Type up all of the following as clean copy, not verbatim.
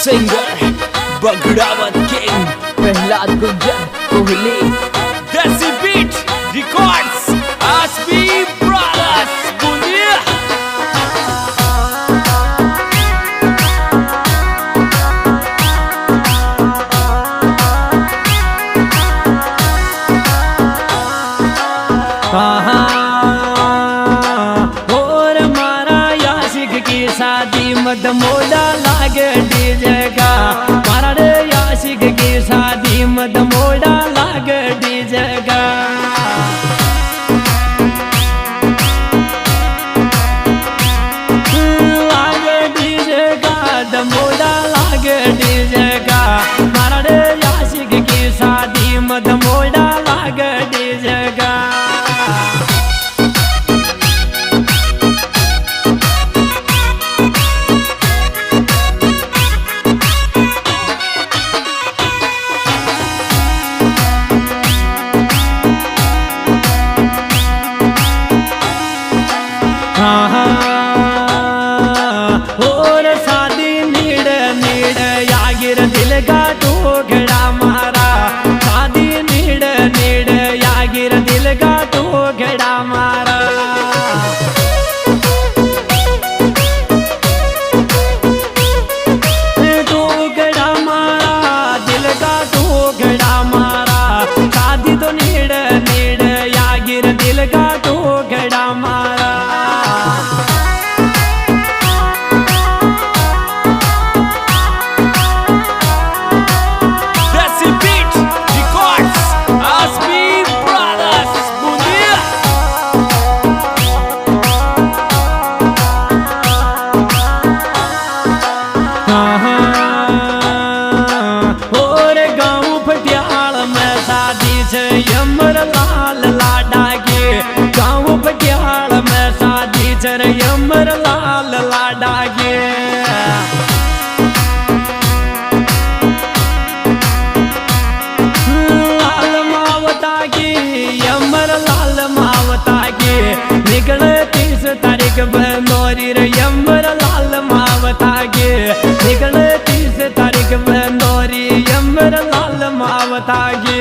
Singer Bagdawat king Prahlad Gunjan Kohli देसी beat records आसबी brothers बुनिया और मारा याशिक की शादी मत मोड़ा लागे डीजे का मारा रे याशिक की शादी मत मोड़ा लागे डीजे का लागे डीजे का दमोड़ा लागे डीजे का मारा रे याशिक की शादी मत मोड़ा लागे डीजे का और शादी नीड नीड यागिर दिल का टोकड़ा मारा शादी नीड नीड यागिर दिल का टोकड़ा मारा टोकड़ा मारा दिल का टोकड़ा मारा शादी तो नीड नीड यागिर दिल का टोकड़ा मारा यमर लाल लाडा के गाँव पटियाल में शादी चर यमर लाल लाडा के लाल मावता की यमर लाल मावता की निकले 30 तारीख बनोरी रे यमर लाल मावता के निकले 30 तारीख बनोरी यमर लाल मावता के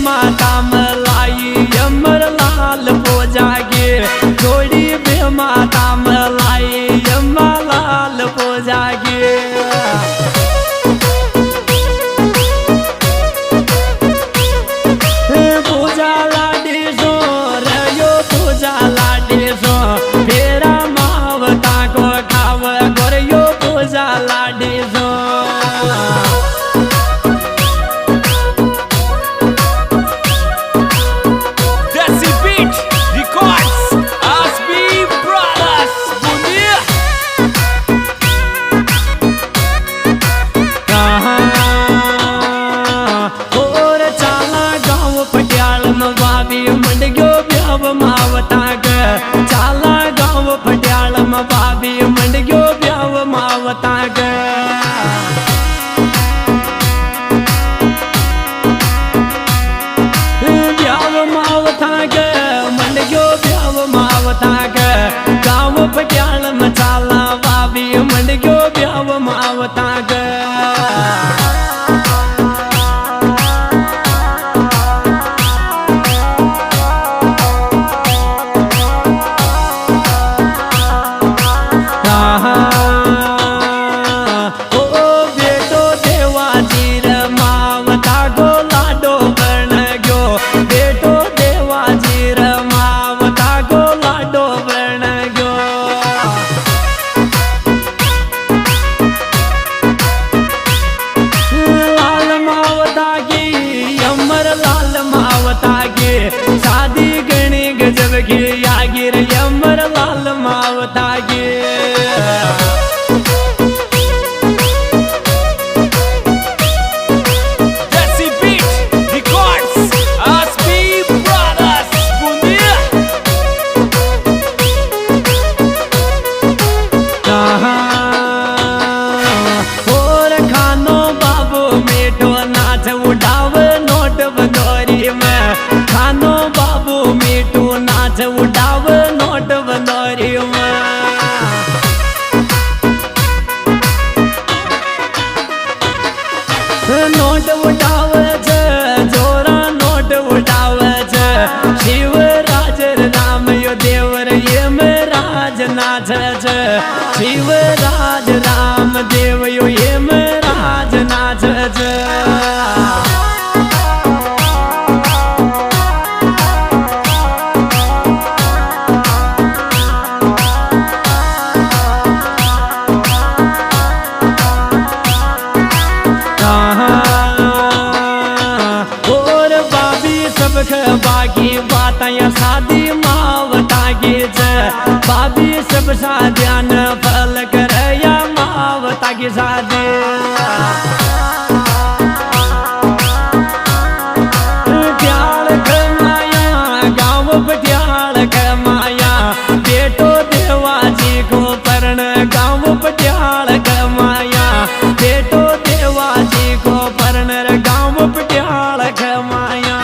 माता मलाई यमर लाल पूजा के जोड़ी बे माता मलाई यमर लाल पूजा के पूजा लाडी सो रयो पूजा लाडी सो फेरा मावता को खाव गोरियो पूजा लाडी सो मावता ग चाला गाँव पटियाल में भाभी मंडग्यो ब्याव मावता ग ब्याव मावता ग मंडग्यो ब्याव मावता ग गाँव पटियाल में चाला भाभी मंडग्यो ब्याव मावता ग नाच शिवराज रामदेव यो यमराज नाच बाकी बातें शादी मावता की भाभी सब शादियान फल कर या मावता की शादी पटियाल कमाया गाँव पटियाल कमाया बेटो देवाजी को परण गाँव पटियाल कमाया बेटो देवाजी को परण गाँव पटियाल कमाया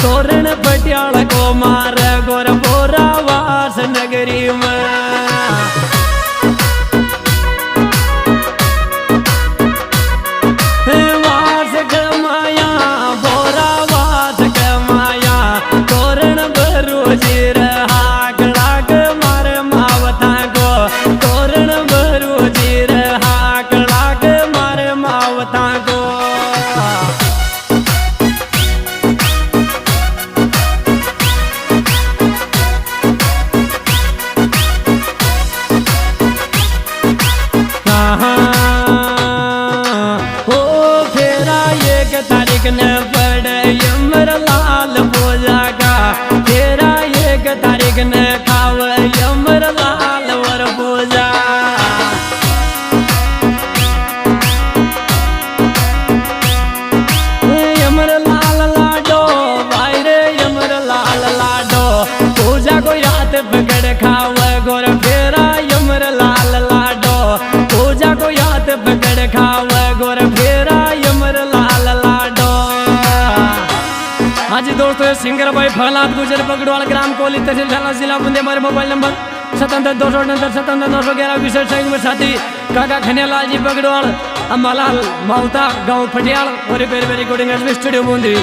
तोरण पटियाल को मार गोर बोरा वास नगरी में वास कमाया बोरा वास कमाया तोरण भरोजी रहा कड़ाक मार मावता को तोरण भरोजी रहा कड़ाक मार मावता को न पड़ यमर लाल पूजा का तेरा एक तारीख न खाव यमर लाल वर पूजा यमर लाल लाडो भाई रे यमर लाल लाडो पूजा को याद पकड़ खाव गोर फेरा यमर लाल लाडो पूजा को याद पकड़ खाव गोर फेरा यमर लाल लाडो। हाँ जी दोस्तों, सिंगर भाई प्रहलाद गुजर बगड़वाल, ग्राम कोहली, तहसील झाला, जिला बूंदी। हमारे मोबाइल नंबर 77 269 साथी काका खनियालाल जी बगड़वाल, अम्बालाल माउता गाँव फटियाल और रिकॉर्डिंग स्टूडियो बूंदी।